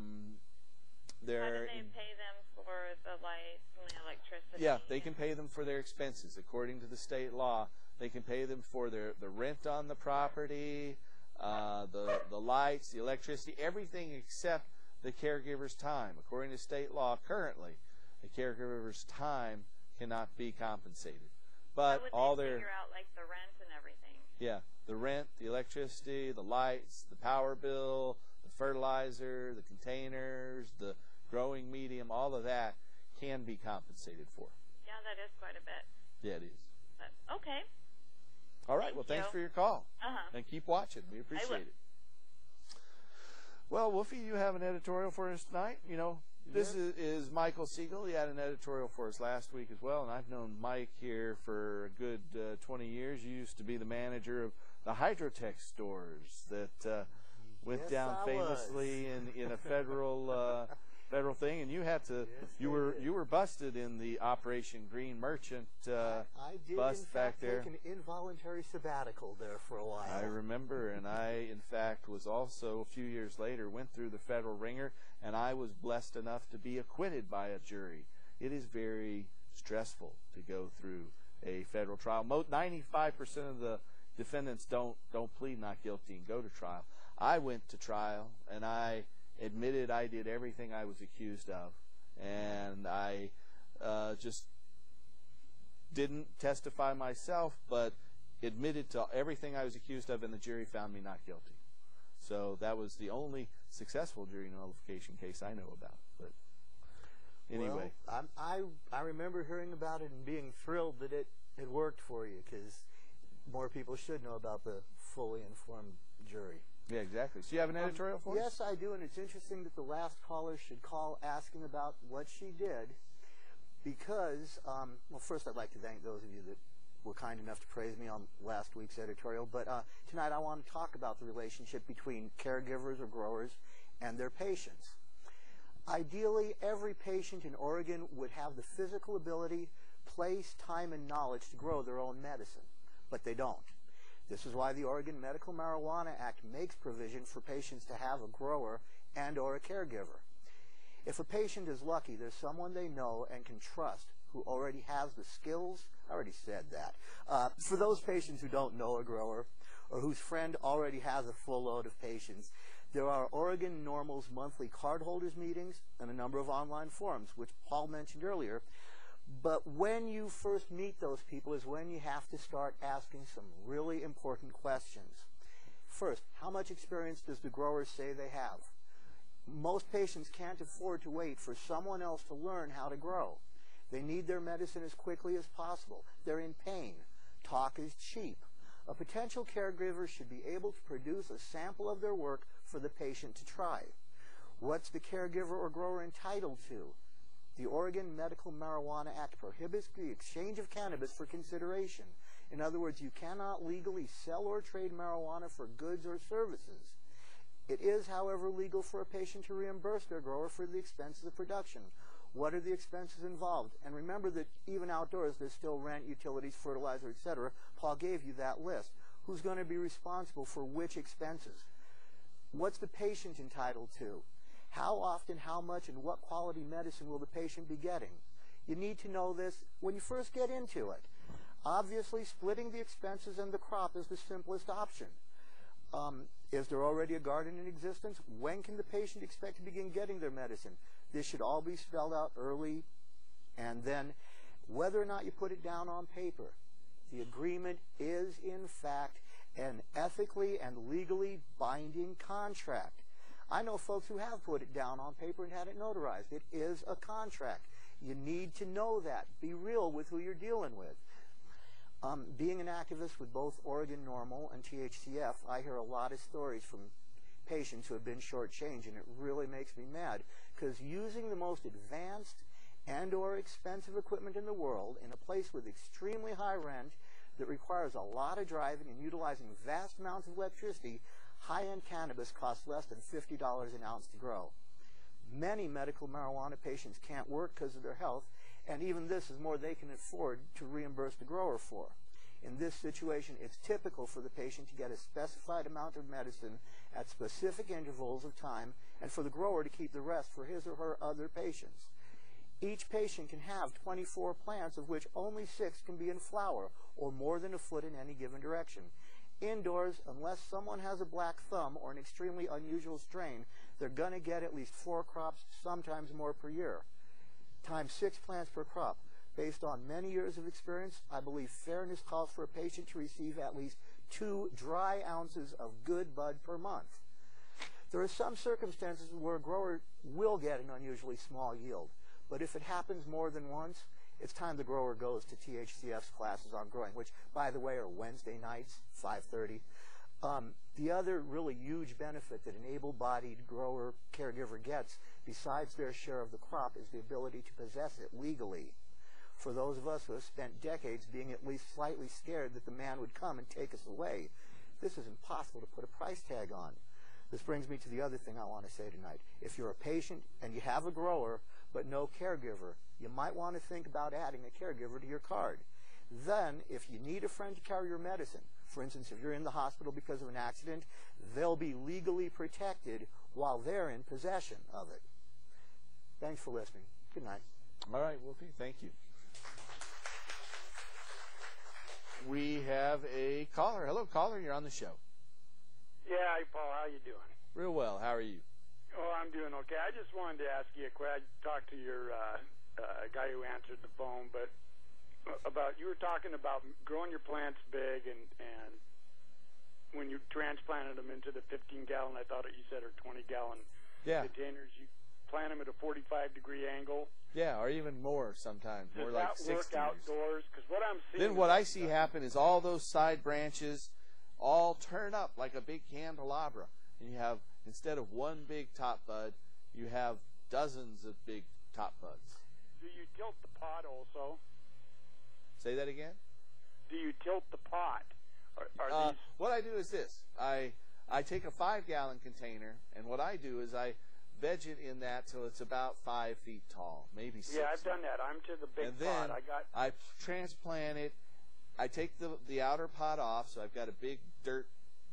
S10: do they pay them for the lights and the electricity?
S2: Yeah, they can pay them for their expenses. According to the state law, they can pay them for the rent on the property, the lights, the electricity, everything except the caregiver's time. According to state law, currently, the caregiver's time cannot be compensated. But all their
S10: figure out like the rent and everything.
S2: Yeah, the rent, the electricity, the lights, the power bill, the fertilizer, the containers, the growing medium, all of that can be compensated for.
S10: Yeah, that is quite a bit.
S2: Yeah, it is.
S10: But, okay.
S2: All right, well, thanks for your call. And keep watching. We appreciate it. Well, Wolfie, you have an editorial for us tonight. You know, this is Michael Siegel. He had an editorial for us last week as well, and I've known Mike here for a good 20 years. You used to be the manager of the Hydrotech stores that went down famously in a federal thing, and you had to you were busted in the Operation Green Merchant bust back there.
S11: I did, in fact, take an involuntary sabbatical there for a while.
S2: I remember, and I, in fact, was also, a few years later, went through the federal ringer, and I was blessed enough to be acquitted by a jury. It is very stressful to go through a federal trial. 95% of the defendants don't plead not guilty and go to trial. I went to trial, and I admitted I did everything I was accused of, and I just didn't testify myself, but admitted to everything I was accused of, and the jury found me not guilty. So that was the only successful jury nullification case I know about. But anyway,
S11: well, I remember hearing about it and being thrilled that it worked for you, because more people should know about the fully informed jury.
S2: Yeah, exactly. So you have an editorial for us?
S11: Yes, I do, and it's interesting that the last caller should call asking about what she did, because, well, first I'd like to thank those of you that were kind enough to praise me on last week's editorial, but tonight I want to talk about the relationship between caregivers or growers and their patients. Ideally, every patient in Oregon would have the physical ability, place, time, and knowledge to grow their own medicine, but they don't. This is why the Oregon Medical Marijuana Act makes provision for patients to have a grower and or a caregiver. If a patient is lucky, there's someone they know and can trust who already has the skills. I already said that. For those patients who don't know a grower or whose friend already has a full load of patients, there are Oregon Normal's monthly cardholders meetings and a number of online forums, which Paul mentioned earlier. But when you first meet those people is when you have to start asking some really important questions. First, how much experience does the grower say they have? Most patients can't afford to wait for someone else to learn how to grow. They need their medicine as quickly as possible. They're in pain. Talk is cheap. A potential caregiver should be able to produce a sample of their work for the patient to try. What's the caregiver or grower entitled to? The Oregon Medical Marijuana Act prohibits the exchange of cannabis for consideration. In other words, you cannot legally sell or trade marijuana for goods or services. It is, however, legal for a patient to reimburse their grower for the expenses of production. What are the expenses involved? And remember that even outdoors, there's still rent, utilities, fertilizer, etc. Paul gave you that list. Who's going to be responsible for which expenses? What's the patient entitled to? How often, how much, and what quality medicine will the patient be getting? You need to know this when you first get into it. Obviously, splitting the expenses and the crop is the simplest option. Is there already a garden in existence? When can the patient expect to begin getting their medicine? This should all be spelled out early, and then whether or not you put it down on paper. The agreement is, in fact, an ethically and legally binding contract. I know folks who have put it down on paper and had it notarized. It is a contract. You need to know that. Be real with who you're dealing with. Being an activist with both Oregon Normal and THCF, I hear a lot of stories from patients who have been shortchanged, and it really makes me mad, because using the most advanced and or expensive equipment in the world in a place with extremely high rent that requires a lot of driving and utilizing vast amounts of electricity, high-end cannabis costs less than $50 an ounce to grow. Many medical marijuana patients can't work because of their health, and even this is more they can afford to reimburse the grower for. In this situation, it's typical for the patient to get a specified amount of medicine at specific intervals of time, and for the grower to keep the rest for his or her other patients. Each patient can have 24 plants, of which only 6 can be in flower, or more than a foot in any given direction. Indoors, unless someone has a black thumb or an extremely unusual strain, they're going to get at least 4 crops, sometimes more per year. Times 6 plants per crop. Based on many years of experience, I believe fairness calls for a patient to receive at least 2 dry ounces of good bud per month. There are some circumstances where a grower will get an unusually small yield, but if it happens more than once, it's time the grower goes to THCF's classes on growing, which, by the way, are Wednesday nights, 5:30. The other really huge benefit that an able-bodied grower caregiver gets, besides their share of the crop, is the ability to possess it legally. For those of us who have spent decades being at least slightly scared that the man would come and take us away, this is impossible to put a price tag on. This brings me to the other thing I want to say tonight. If you're a patient and you have a grower but no caregiver, you might want to think about adding a caregiver to your card. Then, if you need a friend to carry your medicine, for instance, if you're in the hospital because of an accident, they'll be legally protected while they're in possession of it. Thanks for listening. Good night.
S2: All right, Wolfie, thank you. We have a caller. Hello, caller. You're on the show.
S12: Yeah, hi, Paul. How you doing?
S2: Real well. How are you?
S12: Oh, I'm doing okay. I just wanted to ask you a question. I talked to your guy who answered the phone, but you were talking about growing your plants big, and when you transplanted them into the 15-gallon, I thought you said, or 20-gallon containers, you plant them at a 45-degree angle.
S2: Yeah, or even more sometimes. More like 60.
S12: Does that work outdoors? Because what I'm seeing.
S2: Then what I see happen is all those side branches all turn up like a big candelabra, and you have, instead of one big top bud, you have dozens of big top buds.
S12: Do you tilt the pot also?
S2: Say that again?
S12: Do you tilt the pot? Are these...
S2: What I do is this. I take a 5-gallon container, and what I do is I veg it in that till it's about 5 feet tall, maybe 6.
S12: Yeah, I've done that. I'm to the big
S2: and
S12: pot.
S2: Then I transplant it. I take the outer pot off, so I've got a big dirt,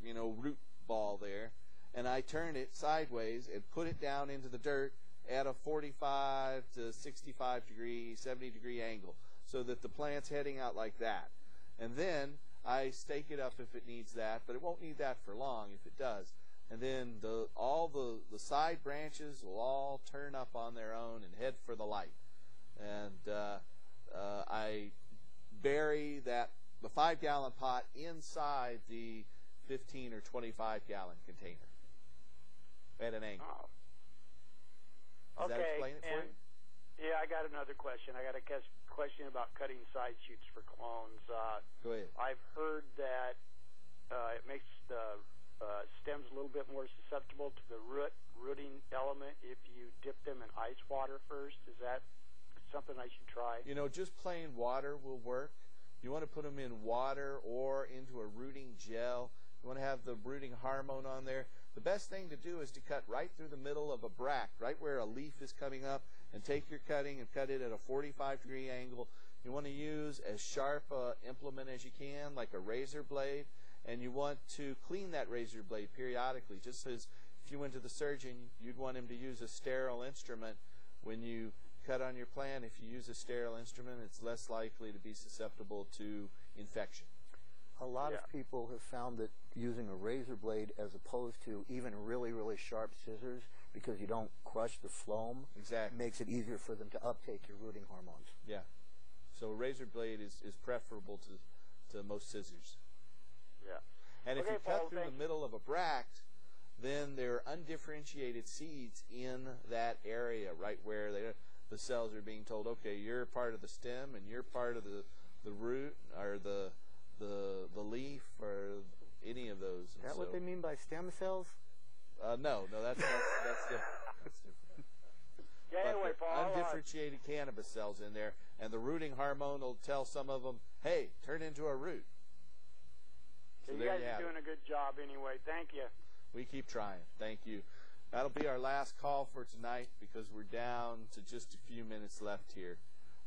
S2: root ball there, and I turn it sideways and put it down into the dirt at a 45 to 65 degree, 70 degree angle, so that the plant's heading out like that. And then I stake it up if it needs that, but it won't need that for long if it does. And then all the side branches will all turn up on their own and head for the light. And I bury the 5-gallon pot inside the 15 or 25-gallon container at an angle.
S12: Oh.
S2: Does that explain it for you?
S12: Yeah, I got another question. I got a question about cutting side shoots for clones.
S2: Go ahead.
S12: I've heard that it makes the stems a little bit more susceptible to the rooting element if you dip them in ice water first. Is that something I should try?
S2: Just plain water will work. You want to put them in water or into a rooting gel. You want to have the rooting hormone on there. The best thing to do is to cut right through the middle of a bract, right where a leaf is coming up, and take your cutting and cut it at a 45-degree angle. You want to use as sharp an implement as you can, like a razor blade, and you want to clean that razor blade periodically, just as if you went to the surgeon, you'd want him to use a sterile instrument. When you cut on your plant, if you use a sterile instrument, it's less likely to be susceptible to infection.
S11: A lot of people have found that using a razor blade as opposed to even really, really sharp scissors, because you don't crush the phloem, makes it easier for them to uptake your rooting hormones.
S2: Yeah. So a razor blade is preferable to most scissors.
S12: Yeah.
S2: And if you cut through the middle of a bract, then there are undifferentiated seeds in that area, right where the cells are being told, okay, you're part of the stem and you're part of the root or the leaf or any of those.
S11: Is that what they mean by stem cells?
S2: No, that's different. That's different.
S12: Yeah,
S2: but
S12: anyway, Paul,
S2: undifferentiated cannabis cells in there, and the rooting hormone will tell some of them, hey, turn into a root. So
S12: you guys are doing a good job anyway. Thank you.
S2: We keep trying. Thank you. That'll be our last call for tonight because we're down to just a few minutes left here.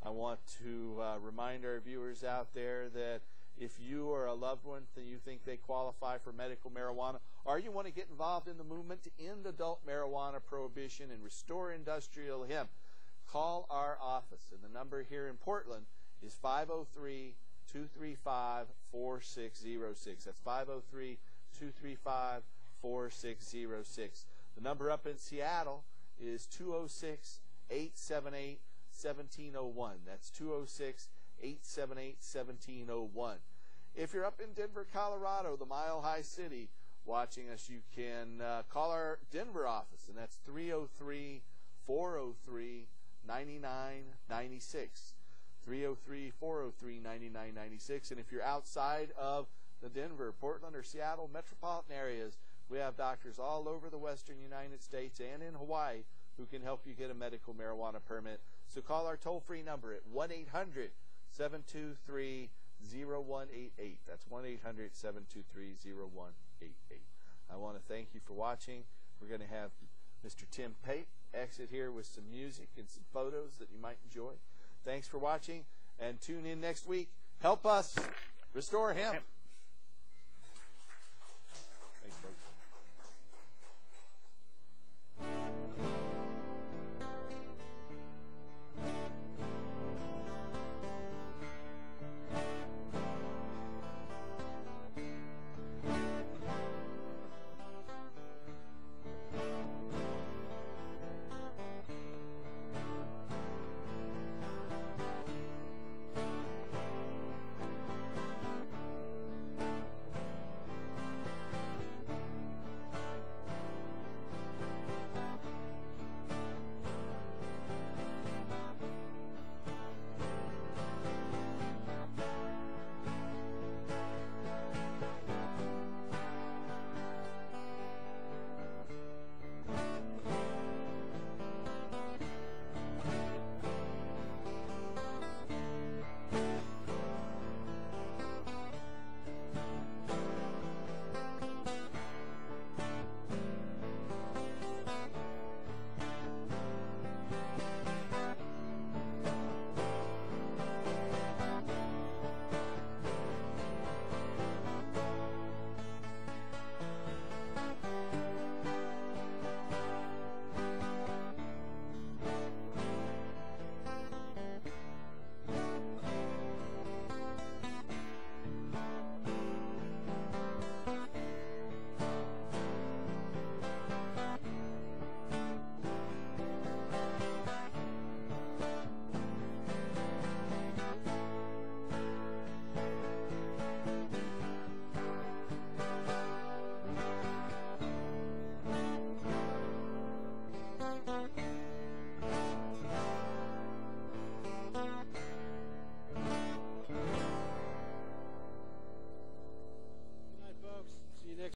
S2: I want to remind our viewers out there that if you or a loved one that you think they qualify for medical marijuana, or you want to get involved in the movement to end adult marijuana prohibition and restore industrial hemp, call our office. And the number here in Portland is 503-235-4606. That's 503-235-4606. The number up in Seattle is 206-878-1701. That's 206-878-1701. If you're up in Denver, Colorado, the Mile High City, watching us, you can call our Denver office, and that's 303-403-9996. 303-403-9996. And if you're outside of the Denver, Portland, or Seattle metropolitan areas, we have doctors all over the western United States and in Hawaii who can help you get a medical marijuana permit. So call our toll-free number at 1-800-723-0188. That's 1-800-723-0188. I want to thank you for watching. We're going to have Mr. Tim Pate exit here with some music and some photos that you might enjoy. Thanks for watching, and tune in next week. Help us restore hemp. Thanks, folks.